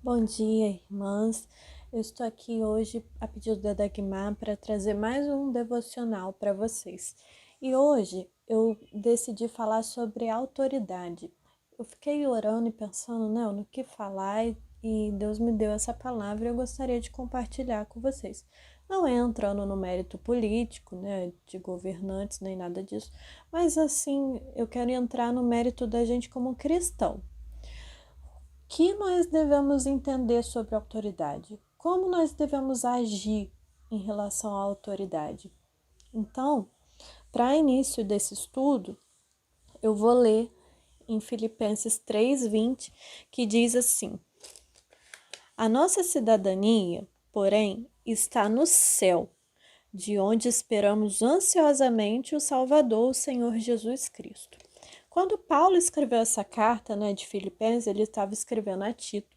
Bom dia, irmãs. Eu estou aqui hoje a pedido da Dagmar para trazer mais um devocional para vocês. E hoje eu decidi falar sobre autoridade. Eu fiquei orando e pensando, né, no que falar e Deus me deu essa palavra e eu gostaria de compartilhar com vocês. Não é entrando no mérito político, né, de governantes nem nada disso, mas assim, eu quero entrar no mérito da gente como cristão que nós devemos entender sobre a autoridade? Como nós devemos agir em relação à autoridade? Então, para início desse estudo, eu vou ler em Filipenses 3:20, que diz assim: A nossa cidadania, porém, está no céu, de onde esperamos ansiosamente o Salvador, o Senhor Jesus Cristo. Quando Paulo escreveu essa carta, de Filipenses, ele estava escrevendo a Tito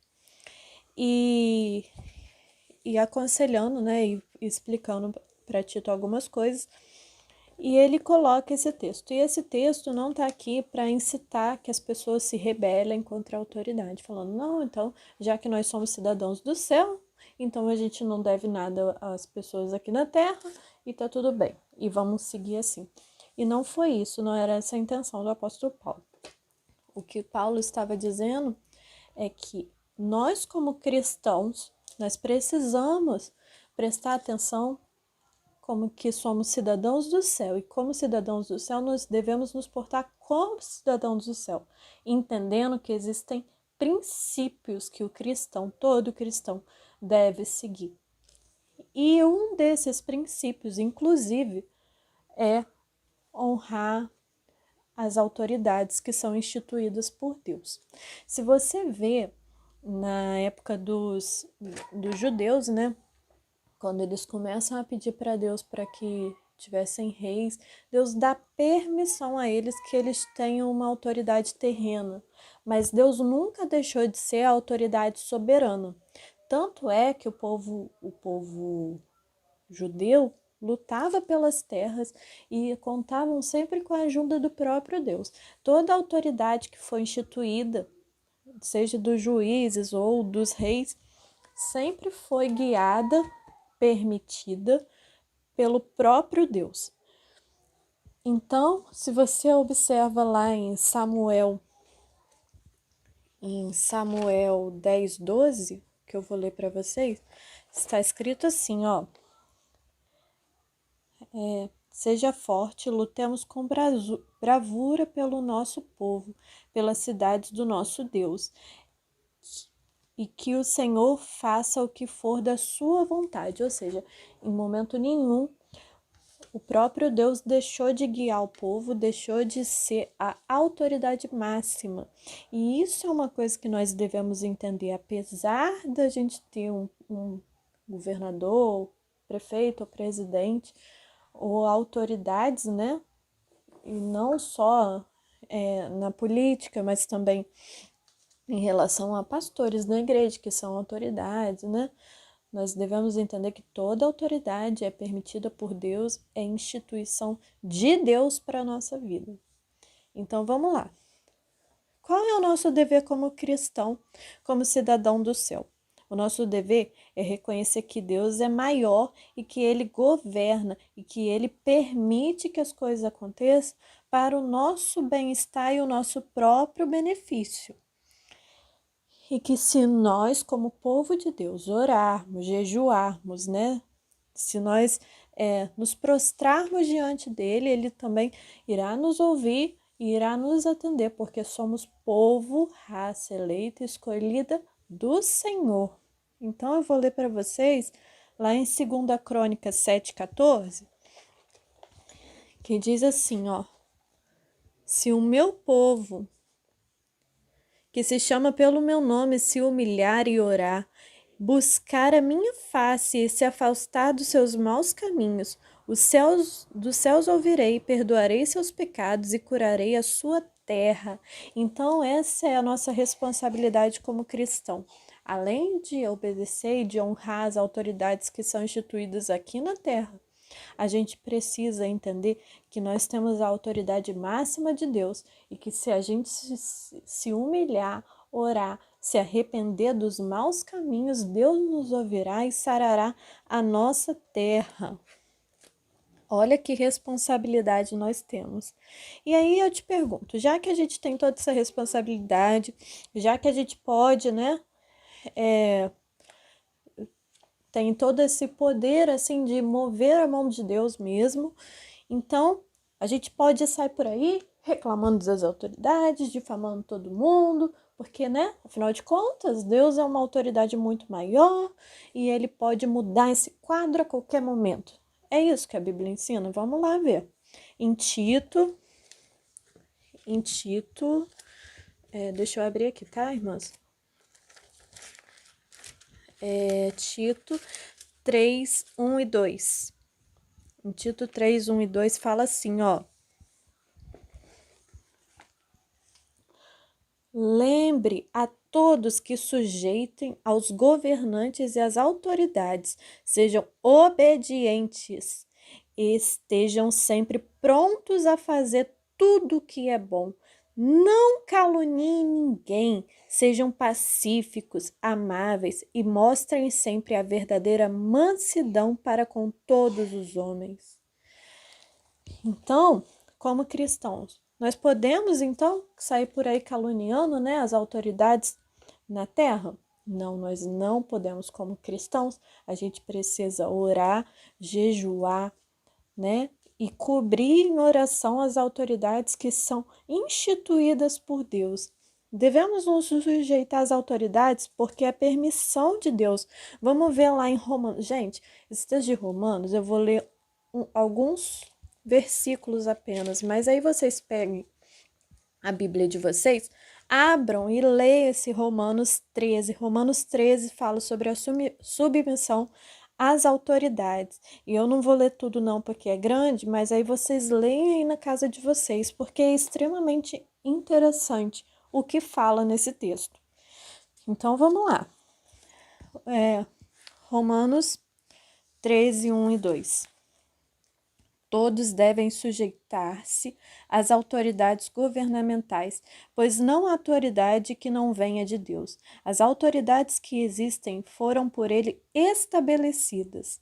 e, e aconselhando, e explicando para Tito algumas coisas. E ele coloca esse texto. E esse texto não está aqui para incitar que as pessoas se rebelem contra a autoridade, falando, não, então, já que nós somos cidadãos do céu, então a gente não deve nada às pessoas aqui na terra e tá tudo bem. E vamos seguir assim. E não foi isso, não era essa a intenção do apóstolo Paulo. O que Paulo estava dizendo é que nós, como cristãos, nós precisamos prestar atenção como que somos cidadãos do céu. E como cidadãos do céu, nós devemos nos portar como cidadãos do céu, entendendo que existem princípios que o cristão, todo cristão, deve seguir. E um desses princípios, inclusive, é honrar as autoridades que são instituídas por Deus. Se você vê na época dos judeus, quando eles começam a pedir para Deus para que tivessem reis, Deus dá permissão a eles que eles tenham uma autoridade terrena, mas Deus nunca deixou de ser a autoridade soberana. Tanto é que o povo judeu lutava pelas terras e contavam sempre com a ajuda do próprio Deus. Toda autoridade que foi instituída, seja dos juízes ou dos reis, sempre foi guiada, permitida pelo próprio Deus. Então, se você observa lá em Samuel 10:12, que eu vou ler para vocês, está escrito assim, ó: Seja forte, lutemos com bravura pelo nosso povo, pelas cidades do nosso Deus, e que o Senhor faça o que for da sua vontade. Ou seja, em momento nenhum o próprio Deus deixou de guiar o povo, deixou de ser a autoridade máxima. E isso é uma coisa que nós devemos entender, apesar da gente ter um governador, prefeito ou presidente, ou autoridades, e não só na política, mas também em relação a pastores na igreja, que são autoridades, Nós devemos entender que toda autoridade é permitida por Deus, é instituição de Deus para a nossa vida. Então vamos lá. Qual é o nosso dever como cristão, como cidadão do céu? O nosso dever é reconhecer que Deus é maior e que Ele governa e que Ele permite que as coisas aconteçam para o nosso bem-estar e o nosso próprio benefício. E que se nós, como povo de Deus, orarmos, jejuarmos, Se nós nos prostrarmos diante dele, ele também irá nos ouvir e irá nos atender, porque somos povo, raça eleita, escolhida do Senhor. Então eu vou ler para vocês lá em 2 Crônicas 7:14, que diz assim, ó: Se o meu povo, que se chama pelo meu nome, se humilhar e orar, buscar a minha face e se afastar dos seus maus caminhos, dos céus ouvirei, perdoarei seus pecados e curarei a sua terra. Então, essa é a nossa responsabilidade como cristão. Além de obedecer e de honrar as autoridades que são instituídas aqui na terra, a gente precisa entender que nós temos a autoridade máxima de Deus e que se a gente se humilhar, orar, se arrepender dos maus caminhos, Deus nos ouvirá e sarará a nossa terra. Olha que responsabilidade nós temos. E aí eu te pergunto, já que a gente tem toda essa responsabilidade, já que a gente pode, né, tem todo esse poder, assim, de mover a mão de Deus mesmo, então a gente pode sair por aí reclamando das autoridades, difamando todo mundo, porque, né, afinal de contas, Deus é uma autoridade muito maior e ele pode mudar esse quadro a qualquer momento. É isso que a Bíblia ensina? Vamos lá ver. Em Tito, deixa eu abrir aqui, tá, irmãs? Tito 3, 1 e 2. Em Tito 3, 1 e 2 fala assim, ó. Lembre a todos que sujeitem aos governantes e às autoridades, sejam obedientes, estejam sempre prontos a fazer tudo o que é bom. Não caluniem ninguém, sejam pacíficos, amáveis e mostrem sempre a verdadeira mansidão para com todos os homens. Então, como cristãos, nós podemos então sair por aí caluniando, né, as autoridades na terra? Não, nós não podemos como cristãos. A gente precisa orar, jejuar, né, e cobrir em oração as autoridades que são instituídas por Deus. Devemos nos sujeitar às autoridades porque é permissão de Deus. Vamos ver lá em Romanos. Gente, esse texto de Romanos, eu vou ler alguns versículos apenas, mas aí vocês peguem a Bíblia de vocês, abram e leiam esse Romanos 13. Romanos 13 fala sobre a submissão às autoridades. E eu não vou ler tudo não, porque é grande, mas aí vocês leem aí na casa de vocês, porque é extremamente interessante o que fala nesse texto. Então, vamos lá. Romanos 13, 1 e 2. Todos devem sujeitar-se às autoridades governamentais, pois não há autoridade que não venha de Deus. As autoridades que existem foram por ele estabelecidas.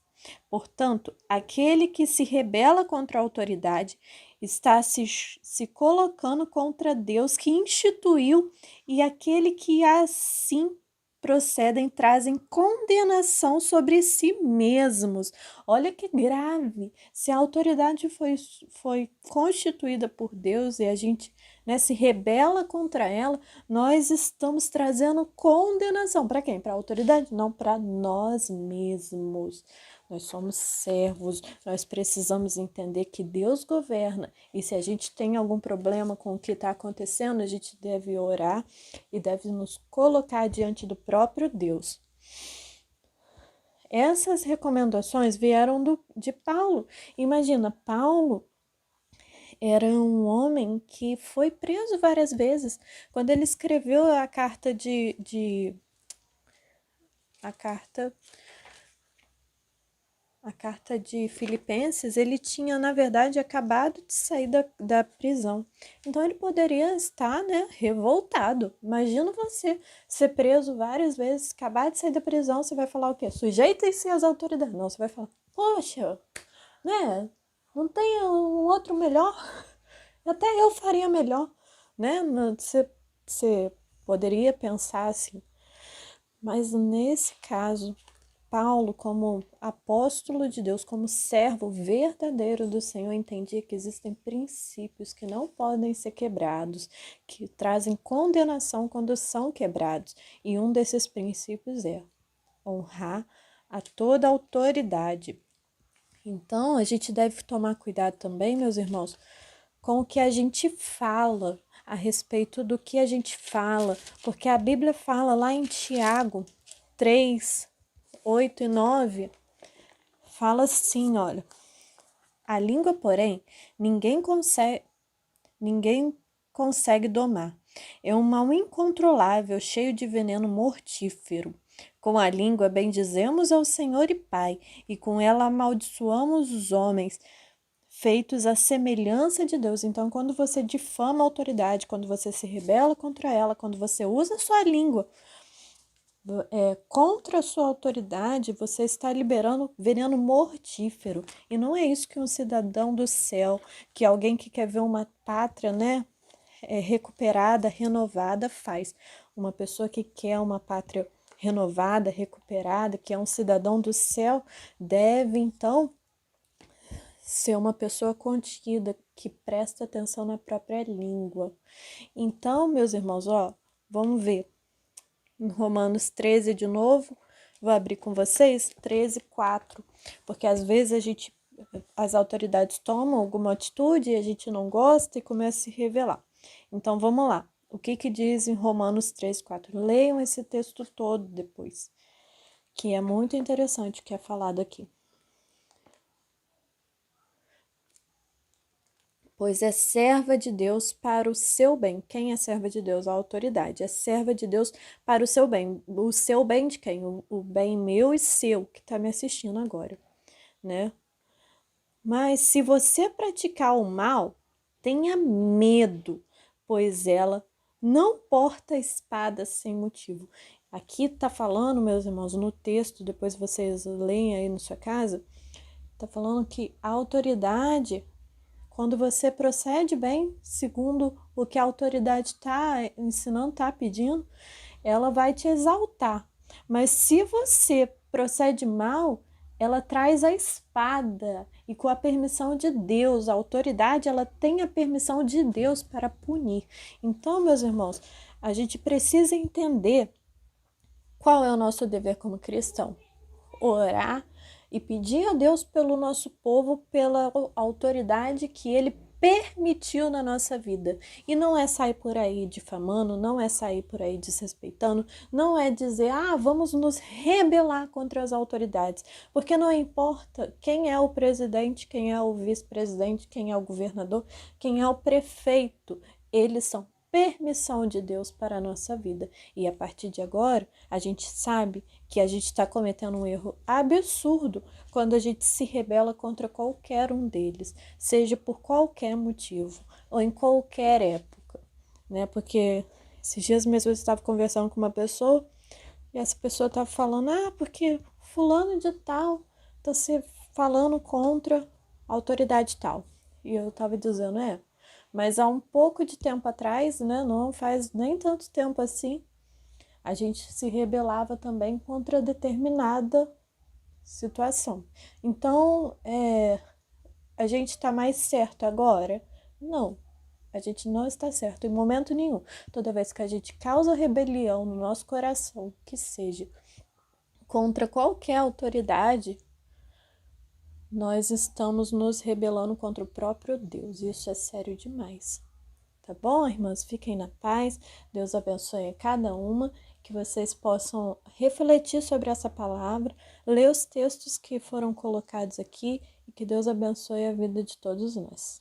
Portanto, aquele que se rebela contra a autoridade está se colocando contra Deus que instituiu, e aquele que assim procedem trazem condenação sobre si mesmos. Olha que grave. Se a autoridade foi constituída por Deus e a gente, né, se rebela contra ela, nós estamos trazendo condenação. Para quem? Para a autoridade? Não, para nós mesmos. Nós somos servos, nós precisamos entender que Deus governa, e se a gente tem algum problema com o que está acontecendo, a gente deve orar e deve nos colocar diante do próprio Deus. Essas recomendações vieram de Paulo. Imagina, Paulo era um homem que foi preso várias vezes. Quando ele escreveu a carta a carta de Filipenses, ele tinha, na verdade, acabado de sair da prisão. Então, ele poderia estar, né, revoltado. Imagina você ser preso várias vezes, acabar de sair da prisão, você vai falar o quê? Sujeitem-se às autoridades. Não, você vai falar, poxa, né, não tem um outro melhor? Até eu faria melhor, né? Você poderia pensar assim. Mas nesse caso, Paulo, como apóstolo de Deus, como servo verdadeiro do Senhor, entendia que existem princípios que não podem ser quebrados, que trazem condenação quando são quebrados. E um desses princípios é honrar a toda autoridade. Então, a gente deve tomar cuidado também, meus irmãos, com o que a gente fala, a respeito do que a gente fala, porque a Bíblia fala lá em Tiago 3, 8 e 9, fala assim, olha, a língua, porém, ninguém consegue domar. É um mal incontrolável, cheio de veneno mortífero. Com a língua bendizemos ao Senhor e Pai, e com ela amaldiçoamos os homens, feitos à semelhança de Deus. Então, quando você difama a autoridade, quando você se rebela contra ela, quando você usa a sua língua contra a sua autoridade, você está liberando veneno mortífero. E não é isso que um cidadão do céu, que alguém que quer ver uma pátria, né, recuperada, renovada, faz. Uma pessoa que quer uma pátria renovada, recuperada, que é um cidadão do céu, deve então ser uma pessoa contida, que presta atenção na própria língua. Então, meus irmãos, vamos ver. Em Romanos 13 de novo, vou abrir com vocês, 13:4, porque às vezes as autoridades tomam alguma atitude e a gente não gosta e começa a se revelar. Então vamos lá. O que diz em Romanos 13:4? Leiam esse texto todo depois, que é muito interessante o que é falado aqui. Pois é serva de Deus para o seu bem. Quem é serva de Deus? A autoridade. É serva de Deus para o seu bem. O seu bem de quem? O bem meu e seu, que está me assistindo agora, né? Mas se você praticar o mal, tenha medo, pois ela não porta espada sem motivo. Aqui está falando, meus irmãos, no texto, depois vocês leem aí na sua casa, está falando que a autoridade, quando você procede bem, segundo o que a autoridade está ensinando, está pedindo, ela vai te exaltar. Mas se você procede mal, ela traz a espada e com a permissão de Deus, a autoridade, ela tem a permissão de Deus para punir. Então, meus irmãos, a gente precisa entender qual é o nosso dever como cristão. Orar e pedir a Deus pelo nosso povo, pela autoridade que Ele permitiu na nossa vida. E não é sair por aí difamando, não é sair por aí desrespeitando, não é dizer, vamos nos rebelar contra as autoridades, porque não importa quem é o presidente, quem é o vice-presidente, quem é o governador, quem é o prefeito, eles são permissão de Deus para a nossa vida. E a partir de agora, a gente sabe que a gente está cometendo um erro absurdo quando a gente se rebela contra qualquer um deles, seja por qualquer motivo ou em qualquer época, né? Porque esses dias mesmo eu estava conversando com uma pessoa e essa pessoa estava falando, porque fulano de tal está se falando contra a autoridade tal. E eu estava dizendo, mas há um pouco de tempo atrás, né, não faz nem tanto tempo assim, a gente se rebelava também contra determinada situação. Então, a gente está mais certo agora? Não, a gente não está certo em momento nenhum. Toda vez que a gente causa rebelião no nosso coração, que seja contra qualquer autoridade, nós estamos nos rebelando contra o próprio Deus. Isso é sério demais. Tá bom, irmãs? Fiquem na paz. Deus abençoe a cada uma. Que vocês possam refletir sobre essa palavra, ler os textos que foram colocados aqui e que Deus abençoe a vida de todos nós.